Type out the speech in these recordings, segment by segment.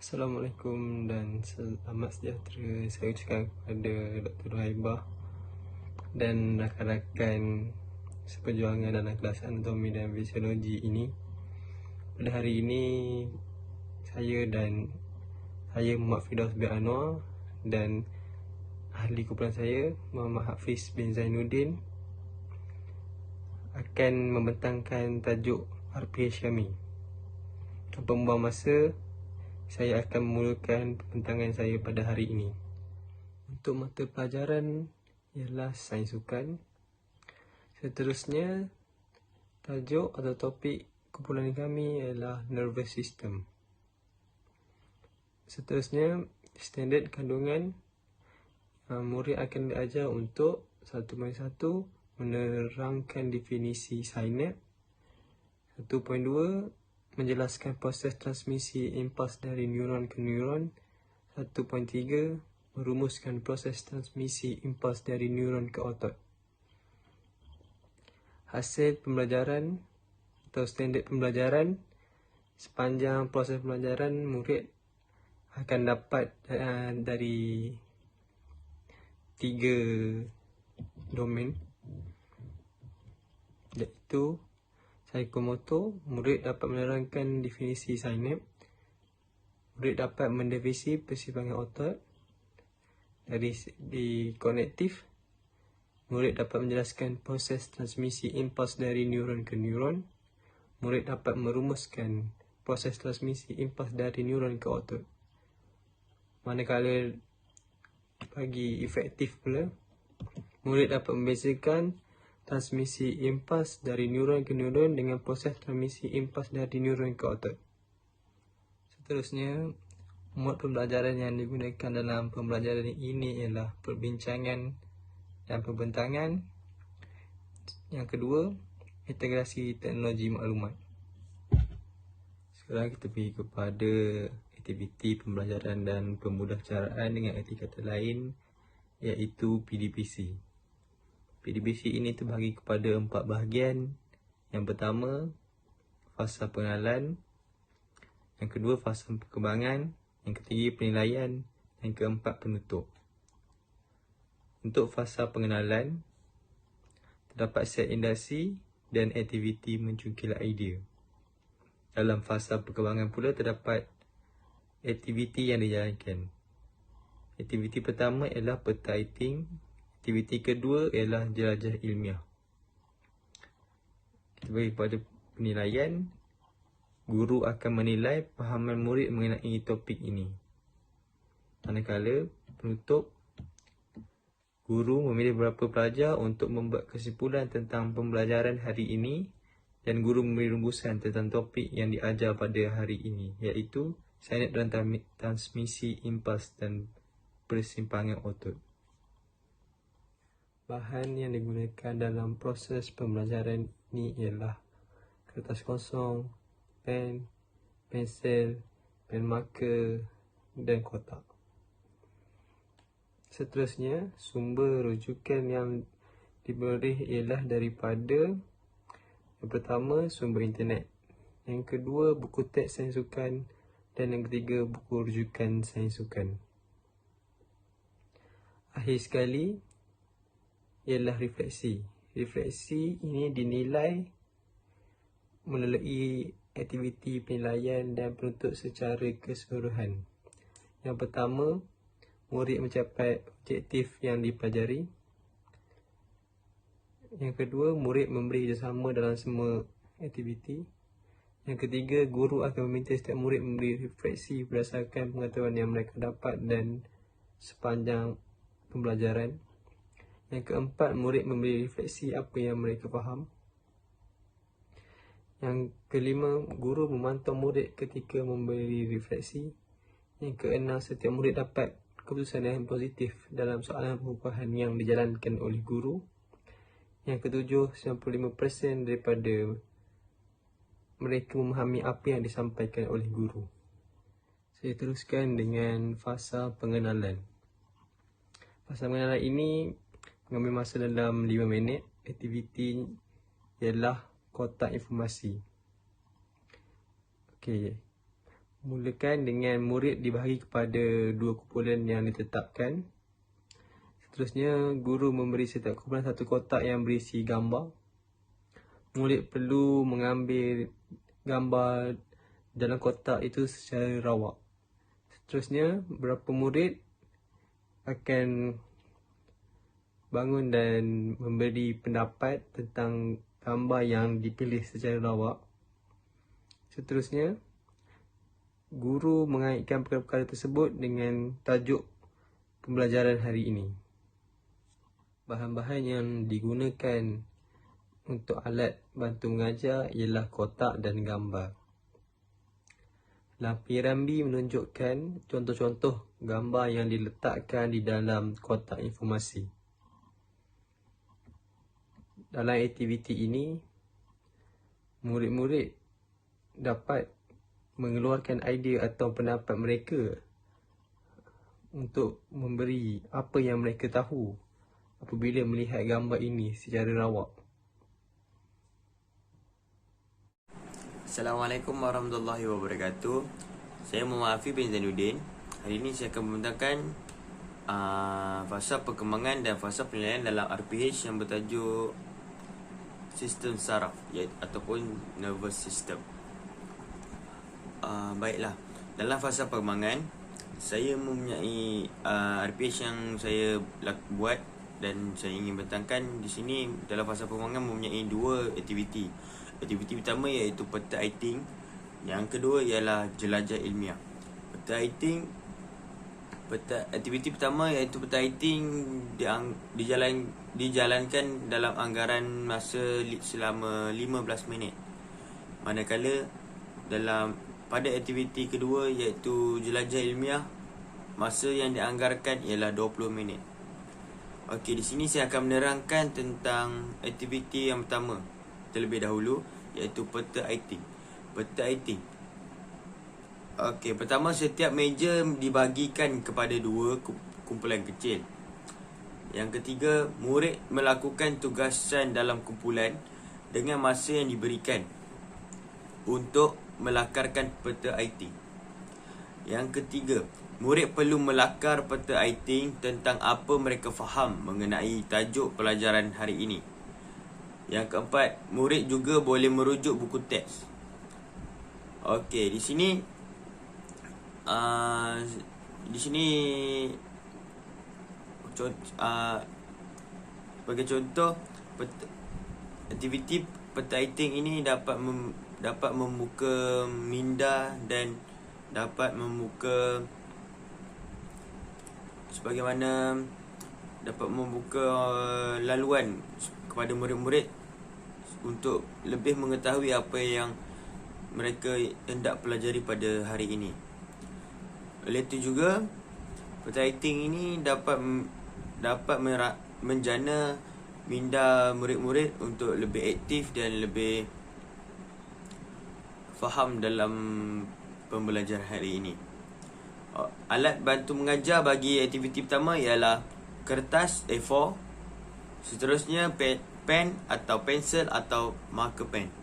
Assalamualaikum dan selamat sejahtera saya ucapkan kepada Dr. Haibah dan rakan-rakan seperjuangan dalam kelas anatomi dan fisiologi ini. Pada hari ini saya Muhammad Firdaus bin Anwar dan ahli kumpulan saya Muhammad Hafiz bin Zainuddin akan membentangkan tajuk RPH Syami. Tanpa membuang masa, saya akan memulakan pembentangan saya pada hari ini. Untuk mata pelajaran ialah sains sukan. Seterusnya, tajuk atau topik kumpulan kami ialah nervous system. Seterusnya, standard kandungan. Murid akan diajar untuk satu menerangkan definisi synapse. 1.2 menjelaskan proses transmisi impuls dari neuron ke neuron. 1.3 merumuskan proses transmisi impuls dari neuron ke otot. Hasil pembelajaran atau standard pembelajaran. Sepanjang proses pembelajaran, murid akan dapat dari 3 domain, iaitu psikomotor. Murid dapat menerangkan definisi synapse. Murid dapat mendefinisi persimpangan otot. Dari segi kognitif, murid dapat menjelaskan proses transmisi impuls dari neuron ke neuron. Murid dapat merumuskan proses transmisi impuls dari neuron ke otot. Manakala bagi efektif pula, murid dapat membezakan transmisi impuls dari neuron ke neuron dengan proses transmisi impuls dari neuron ke otot. Seterusnya, mod pembelajaran yang digunakan dalam pembelajaran ini ialah perbincangan dan pembentangan. Yang kedua, integrasi teknologi maklumat. Sekarang kita pergi kepada aktiviti pembelajaran dan pemudahcaraan dengan erti kata lain, iaitu PDPC. PDPC ini terbahagi kepada 4 bahagian. Yang pertama, fasa pengenalan. Yang kedua, fasa perkembangan. Yang ketiga, penilaian. Yang keempat, penutup. Untuk fasa pengenalan, terdapat set indikasi dan aktiviti mencungkil idea. Dalam fasa perkembangan pula terdapat aktiviti yang dijalankan. Aktiviti pertama ialah peta eating. Aktiviti kedua ialah jelajah ilmiah. Kita bagi pada penilaian. Guru akan menilai pahaman murid mengenai topik ini. Manakala penutup, guru memilih beberapa pelajar untuk membuat kesimpulan tentang pembelajaran hari ini dan guru memberi rumusan tentang topik yang diajar pada hari ini, iaitu synapse dan transmisi impuls dan persimpangan otot. Bahan yang digunakan dalam proses pembelajaran ini ialah kertas kosong, pen, pensel, pen marker dan kotak. Seterusnya, sumber rujukan yang diberi ialah daripada yang pertama, sumber internet. Yang kedua, buku teks sains sukan. Dan yang ketiga, buku rujukan sains sukan. Akhir sekali ialah refleksi. Refleksi ini dinilai melalui aktiviti penilaian dan penutup secara keseluruhan. Yang pertama, murid mencapai objektif yang dipelajari. Yang kedua, murid memberi kerjasama dalam semua aktiviti. Yang ketiga, guru akan meminta setiap murid memberi refleksi berdasarkan pengetahuan yang mereka dapat dan sepanjang pembelajaran. Yang keempat, murid memberi refleksi apa yang mereka faham. Yang kelima, guru memantau murid ketika memberi refleksi. Yang keenam, setiap murid dapat keputusan yang positif dalam soalan pengukuhan yang dijalankan oleh guru. Yang ketujuh, 95% daripada mereka memahami apa yang disampaikan oleh guru. Saya teruskan dengan fasa pengenalan. Fasa pengenalan ini mengambil masa dalam 5 minit. Aktiviti ialah kotak informasi. Okey. Mulakan dengan murid dibahagi kepada 2 kumpulan yang ditetapkan. Seterusnya, guru memberi setiap kumpulan 1 kotak yang berisi gambar. Murid perlu mengambil gambar dalam kotak itu secara rawak. Seterusnya, beberapa murid akan bangun dan memberi pendapat tentang gambar yang dipilih secara rawak. Seterusnya, guru mengaitkan perkara-perkara tersebut dengan tajuk pembelajaran hari ini. Bahan-bahan yang digunakan untuk alat bantu mengajar ialah kotak dan gambar. Lampu rambi menunjukkan contoh-contoh gambar yang diletakkan di dalam kotak informasi. Dalam aktiviti ini, murid-murid dapat mengeluarkan idea atau pendapat mereka untuk memberi apa yang mereka tahu apabila melihat gambar ini secara rawak. Assalamualaikum warahmatullahi wabarakatuh. Saya Muhammad Afiq bin Zainuddin. Hari ini saya akan membentangkan fasa perkembangan dan fasa penilaian dalam RPH yang bertajuk sistem saraf ataupun nervous system. Baiklah, dalam fasa perkembangan saya mempunyai RPH yang saya buat dan saya ingin bentangkan di sini. Dalam fasa perkembangan mempunyai 2 aktiviti. Aktiviti pertama iaitu peta aiting, yang kedua ialah jelajah ilmiah. Aktiviti pertama iaitu peta aiting dijalankan dalam anggaran masa selama 15 minit. Manakala pada aktiviti kedua iaitu jelajah ilmiah, masa yang dianggarkan ialah 20 minit. Okey, di sini saya akan menerangkan tentang aktiviti yang pertama terlebih dahulu, iaitu peta aiting. Okey, pertama, setiap meja dibagikan kepada 2 kumpulan kecil. Yang ketiga, murid melakukan tugasan dalam kumpulan dengan masa yang diberikan untuk melakarkan peta aiting. Yang ketiga, murid perlu melakar peta aiting tentang apa mereka faham mengenai tajuk pelajaran hari ini. Yang keempat, murid juga boleh merujuk buku teks. Okey, di sini sebagai contoh, aktiviti peta aiting ini dapat membuka minda dan dapat membuka laluan kepada murid-murid untuk lebih mengetahui apa yang mereka hendak pelajari pada hari ini. Oleh itu juga, peta aiting ini dapat menjana minda murid-murid untuk lebih aktif dan lebih faham dalam pembelajaran hari ini. Alat bantu mengajar bagi aktiviti pertama ialah kertas A4, seterusnya pen atau pensel atau marker pen.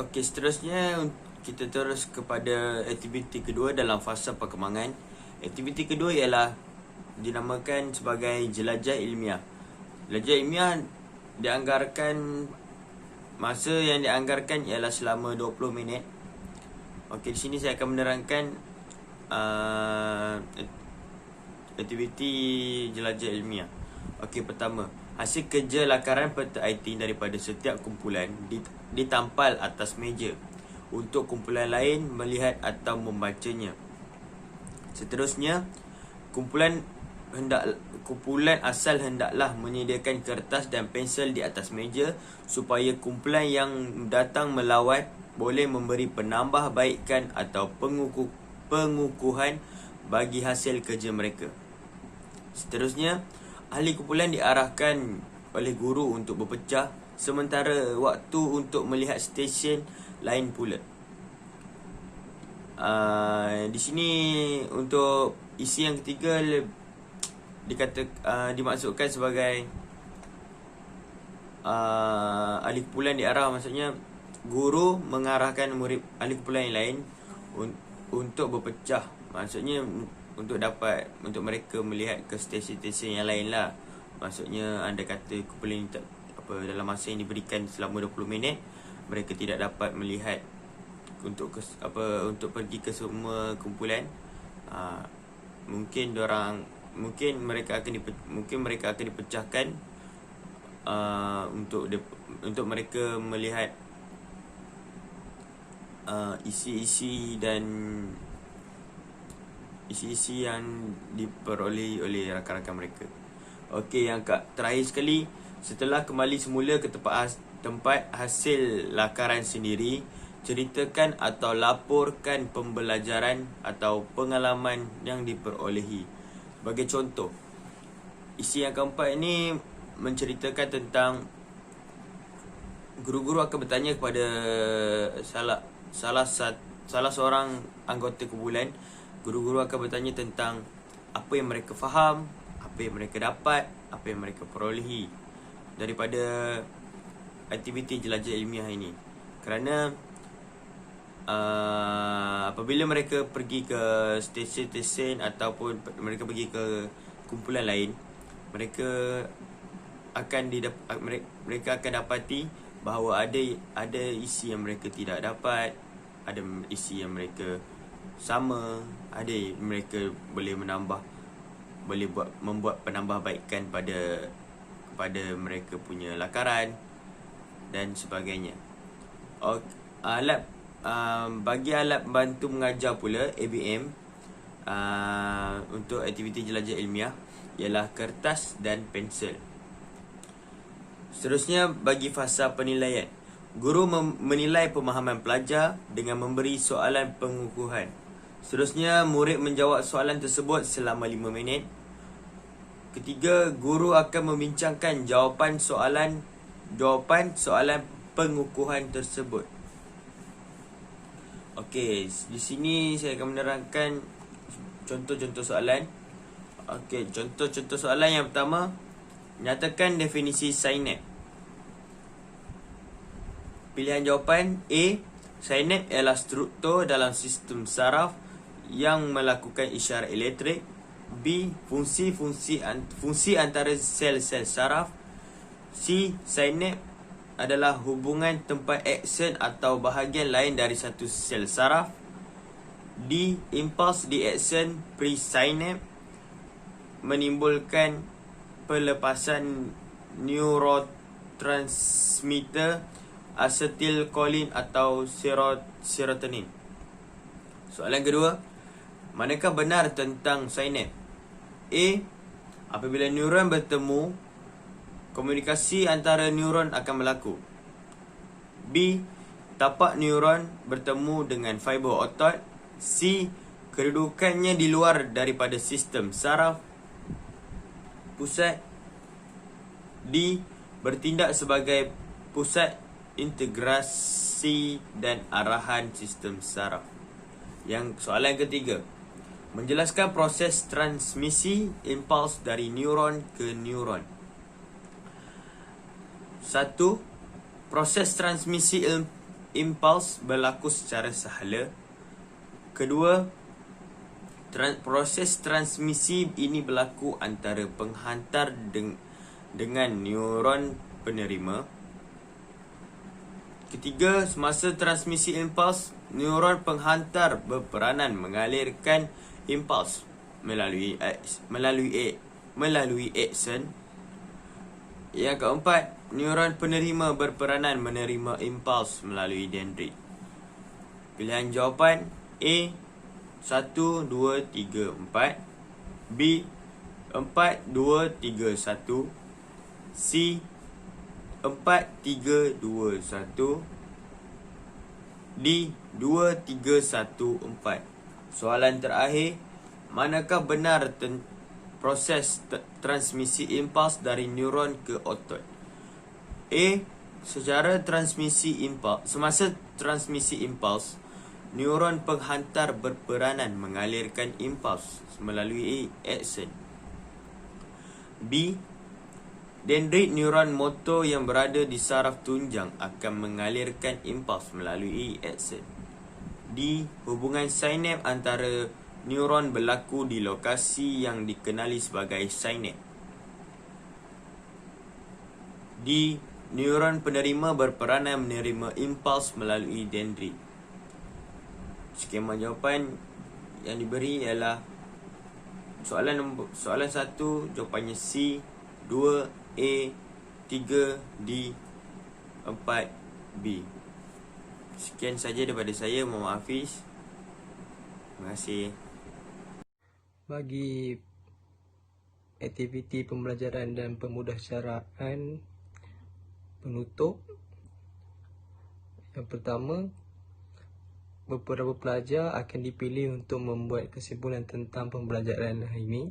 Okey, seterusnya kita terus kepada aktiviti kedua dalam fasa perkembangan. Aktiviti kedua ialah dinamakan sebagai jelajah ilmiah. Jelajah ilmiah masa yang dianggarkan ialah selama 20 minit. Okey, di sini saya akan menerangkan aktiviti jelajah ilmiah. Okey, pertama, hasil kerja lakaran peta aiting daripada setiap kumpulan ditampal atas meja untuk kumpulan lain melihat atau membacanya. Seterusnya, kumpulan asal hendaklah menyediakan kertas dan pensel di atas meja supaya kumpulan yang datang melawat boleh memberi penambahbaikan atau pengukuhan bagi hasil kerja mereka. Seterusnya, ahli kumpulan diarahkan oleh guru untuk berpecah, sementara waktu untuk melihat stesen lain pula. Di sini untuk isi yang ketiga dimaksudkan sebagai ahli kumpulan diarah, maksudnya guru mengarahkan murid ahli kumpulan yang lain untuk berpecah. Maksudnya untuk mereka melihat ke stesen-stesen yang lain lah. Maksudnya anda kata kumpulan ini dalam masa yang diberikan selama 20 minit mereka tidak dapat melihat untuk pergi ke semua kumpulan. Mungkin mereka akan dipecahkan untuk mereka melihat isi-isi yang diperolehi oleh rakan-rakan mereka. Okey, yang terakhir sekali, setelah kembali semula ke tempat hasil lakaran sendiri, ceritakan atau laporkan pembelajaran atau pengalaman yang diperolehi. Sebagai contoh, isi yang keempat ini menceritakan tentang guru-guru akan bertanya kepada salah seorang anggota kumpulan. Guru-guru akan bertanya tentang apa yang mereka faham, apa yang mereka dapat, apa yang mereka perolehi daripada aktiviti jelajah ilmiah ini. Kerana apabila mereka pergi ke stesen-stesen ataupun mereka pergi ke kumpulan lain, mereka akan dapati bahawa ada isi yang mereka tidak dapat, ada isi yang mereka sama, ada mereka boleh membuat penambahbaikan kepada mereka punya lakaran dan sebagainya. Bagi alat bantu mengajar pula, ABM, untuk aktiviti jelajah ilmiah ialah kertas dan pensel. Seterusnya, bagi fasa penilaian, guru menilai pemahaman pelajar dengan memberi soalan pengukuhan. Seterusnya, murid menjawab soalan tersebut selama 5 minit. Ketiga, guru akan membincangkan jawapan soalan pengukuhan tersebut. Okey, di sini saya akan menerangkan contoh-contoh soalan. Okey, contoh-contoh soalan yang pertama, nyatakan definisi synapse. Pilihan jawapan A. Synapse ialah struktur dalam sistem saraf yang melakukan isyarat elektrik. B. Fungsi antara sel-sel saraf. C. Synapse adalah hubungan tempat akson atau bahagian lain dari satu sel saraf. D. Impuls di akson presynapse menimbulkan pelepasan neurotransmitter asetilkolin atau serotonin. Soalan kedua, manakah benar tentang synapse? A. Apabila neuron bertemu, komunikasi antara neuron akan berlaku. B. Tapak neuron bertemu dengan fiber otot. C. Kedudukannya di luar daripada sistem saraf pusat. D. Bertindak sebagai pusat integrasi dan arahan sistem saraf. Yang soalan ketiga, menjelaskan proses transmisi impuls dari neuron ke neuron. 1. Proses transmisi impuls berlaku secara sahala. Kedua, proses transmisi ini berlaku antara penghantar dengan neuron penerima. Ketiga, semasa transmisi impuls, neuron penghantar berperanan mengalirkan impuls melalui akson. Yang keempat, neuron penerima berperanan menerima impuls melalui dendrit. Pilihan jawapan A. 1, 2, 3, 4. B. 4, 2, 3, 1. C. 4, 3, 2, 1. D. 2, 3, 1, 4. Soalan terakhir, manakah benar proses transmisi impuls dari neuron ke otot? A. Semasa transmisi impuls, neuron penghantar berperanan mengalirkan impuls melalui akson. B. Dendrit neuron motor yang berada di saraf tunjang akan mengalirkan impuls melalui akson. D. Hubungan sinap antara neuron berlaku di lokasi yang dikenali sebagai sinap. D. Neuron penerima berperanan menerima impuls melalui dendrit. Skema jawapan yang diberi ialah soalan 1 jawapannya C, 2 A, 3 D, 4 B. Sekian saja daripada saya, Muhammad Hafiz. Terima kasih. Bagi aktiviti pembelajaran dan pemudahcaraan penutup, yang pertama, beberapa pelajar akan dipilih untuk membuat kesimpulan tentang pembelajaran hari ini.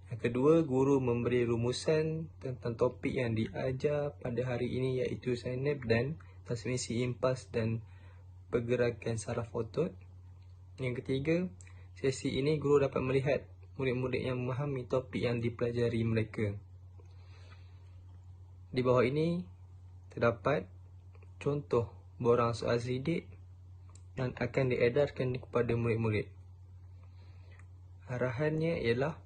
Yang kedua, guru memberi rumusan tentang topik yang diajar pada hari ini, iaitu sinap dan transmisi impuls dan pergerakan saraf otot. Yang ketiga, sesi ini guru dapat melihat murid-murid yang memahami topik yang dipelajari mereka. Di bawah ini terdapat contoh borang soal sidik yang akan diedarkan kepada murid-murid. Arahannya ialah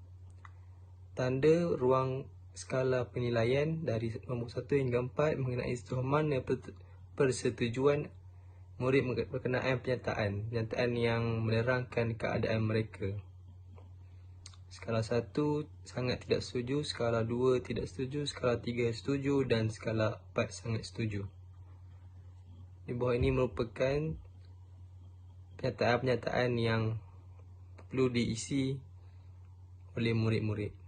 tanda ruang skala penilaian dari nombor 1 hingga 4 mengenai sejauh mana persetujuan murid berkenaan penyataan yang menerangkan keadaan mereka. Skala 1 sangat tidak setuju, skala 2 tidak setuju, skala 3 setuju dan skala 4 sangat setuju. Di bawah ini merupakan pernyataan-pernyataan yang perlu diisi oleh murid-murid.